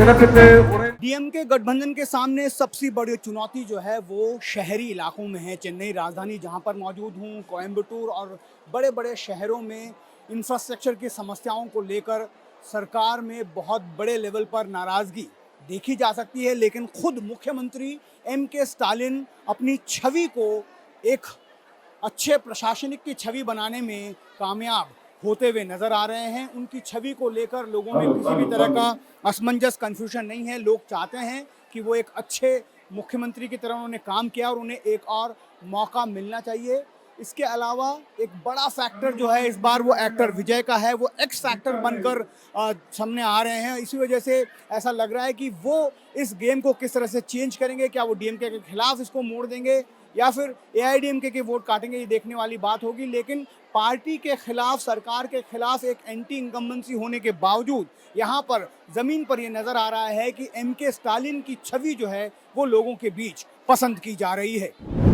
DMK गठबंधन के सामने सबसे बड़ी चुनौती जो है वो शहरी इलाकों में है। चेन्नई राजधानी जहां पर मौजूद हूं, कोयम्बटूर और बड़े बड़े शहरों में इंफ्रास्ट्रक्चर की समस्याओं को लेकर सरकार में बहुत बड़े लेवल पर नाराज़गी देखी जा सकती है। लेकिन खुद मुख्यमंत्री एम.के. स्टालिन अपनी छवि को एक अच्छे प्रशासनिक की छवि बनाने में कामयाब होते हुए नजर आ रहे हैं। उनकी छवि को लेकर लोगों में किसी भी तरह का असमंजस, कन्फ्यूजन नहीं है। लोग चाहते हैं कि वो एक अच्छे मुख्यमंत्री की तरह उन्होंने काम किया और उन्हें एक और मौका मिलना चाहिए। इसके अलावा एक बड़ा फैक्टर जो है इस बार वो एक्टर विजय का है। वो एक्स फैक्टर बनकर सामने आ रहे हैं। इसी वजह से ऐसा लग रहा है कि वो इस गेम को किस तरह से चेंज करेंगे। क्या वो डीएमके के खिलाफ इसको मोड़ देंगे या फिर एआईडीएमके के वोट काटेंगे, ये देखने वाली बात होगी। लेकिन पार्टी के खिलाफ, सरकार के खिलाफ एक एंटी इनकम्बेंसी होने के बावजूद यहाँ पर ज़मीन पर ये नज़र आ रहा है कि एम.के. स्टालिन की छवि जो है वो लोगों के बीच पसंद की जा रही है।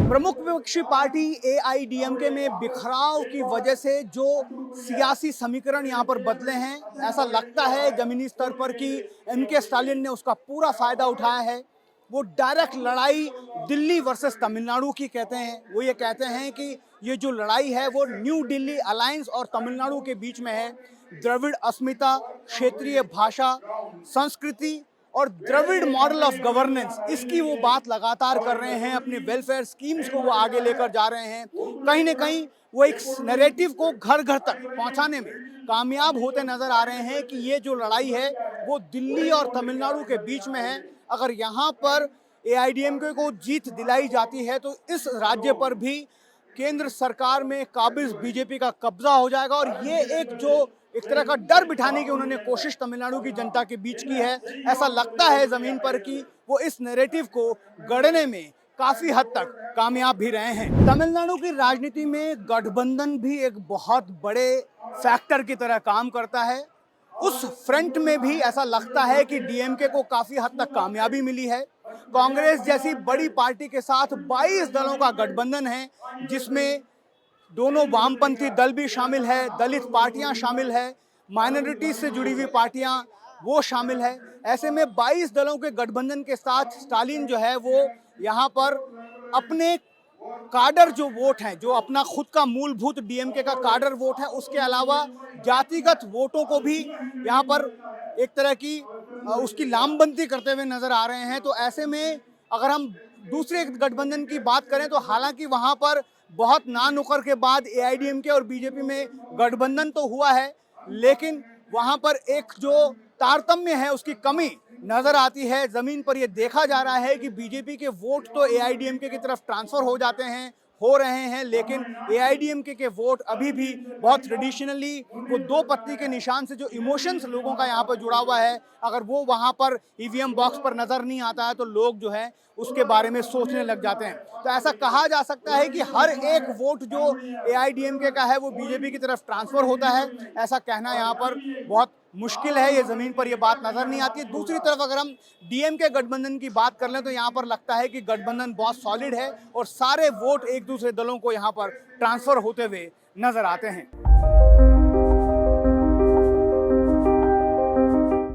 प्रमुख विपक्षी पार्टी एआईडीएमके में बिखराव की वजह से जो सियासी समीकरण यहाँ पर बदले हैं, ऐसा लगता है जमीनी स्तर पर कि एम.के. स्टालिन ने उसका पूरा फायदा उठाया है। वो डायरेक्ट लड़ाई दिल्ली वर्सेस तमिलनाडु की कहते हैं। वो ये कहते हैं कि ये जो लड़ाई है वो न्यू दिल्ली अलायंस और तमिलनाडु के बीच में है। द्रविड़ अस्मिता, क्षेत्रीय भाषा, संस्कृति और द्रविड़ मॉडल ऑफ गवर्नेंस, इसकी वो बात लगातार कर रहे हैं। अपने वेलफेयर स्कीम्स को वो आगे लेकर जा रहे हैं। कहीं ना कहीं वो एक नैरेटिव को घर घर तक पहुंचाने में कामयाब होते नजर आ रहे हैं कि ये जो लड़ाई है वो दिल्ली और तमिलनाडु के बीच में है। अगर यहाँ पर एआईडीएमके को जीत दिलाई जाती है तो इस राज्य पर भी केंद्र सरकार में काबिज बीजेपी का कब्जा हो जाएगा। और ये एक तरह का डर बिठाने की उन्होंने कोशिश तमिलनाडु की जनता के बीच की है। ऐसा लगता है जमीन पर कि वो इस नैरेटिव को गढ़ने में काफी हद तक कामयाब भी रहे हैं। तमिलनाडु की राजनीति में गठबंधन भी एक बहुत बड़े फैक्टर की तरह काम करता है। उस फ्रंट में भी ऐसा लगता है कि डीएमके को काफी हद तक कामयाबी मिली है। कांग्रेस जैसी बड़ी पार्टी के साथ 22 दलों का गठबंधन है, जिसमें दोनों वामपंथी दल भी शामिल है, दलित पार्टियां शामिल है, माइनॉरिटी से जुड़ी हुई पार्टियां वो शामिल है। ऐसे में 22 दलों के गठबंधन के साथ स्टालिन जो है वो यहाँ पर अपने काडर जो वोट हैं, जो अपना खुद का मूलभूत डीएमके का काडर वोट है, उसके अलावा जातिगत वोटों को भी यहाँ पर एक तरह की उसकी लामबंदी करते हुए नजर आ रहे हैं। तो ऐसे में अगर हम दूसरे गठबंधन की बात करें तो हालांकि वहाँ पर बहुत ना नुकर के बाद एआईडीएमके और बीजेपी में गठबंधन तो हुआ है, लेकिन वहाँ पर एक जो तारतम्य है उसकी कमी नजर आती है। जमीन पर यह देखा जा रहा है कि बीजेपी के वोट तो एआईडीएमके की तरफ ट्रांसफर हो रहे हैं, लेकिन एआईडीएमके के वोट अभी भी बहुत ट्रेडिशनली वो दो पत्ती के निशान से जो इमोशंस लोगों का यहाँ पर जुड़ा हुआ है, अगर वो वहाँ पर ईवीएम बॉक्स पर नजर नहीं आता है तो लोग जो है उसके बारे में सोचने लग जाते हैं। तो ऐसा कहा जा सकता है कि हर एक वोट जो एआईडीएमके का है वो बीजेपी की तरफ ट्रांसफर होता है। ऐसा कहना यहाँ पर बहुत मुश्किल है, ये जमीन पर ये बात नजर नहीं आती है। दूसरी तरफ अगर हम डीएमके गठबंधन की बात कर लें तो यहाँ पर लगता है कि गठबंधन बहुत सॉलिड है और सारे वोट एक दूसरे दलों को यहाँ पर ट्रांसफर होते हुए नजर आते हैं।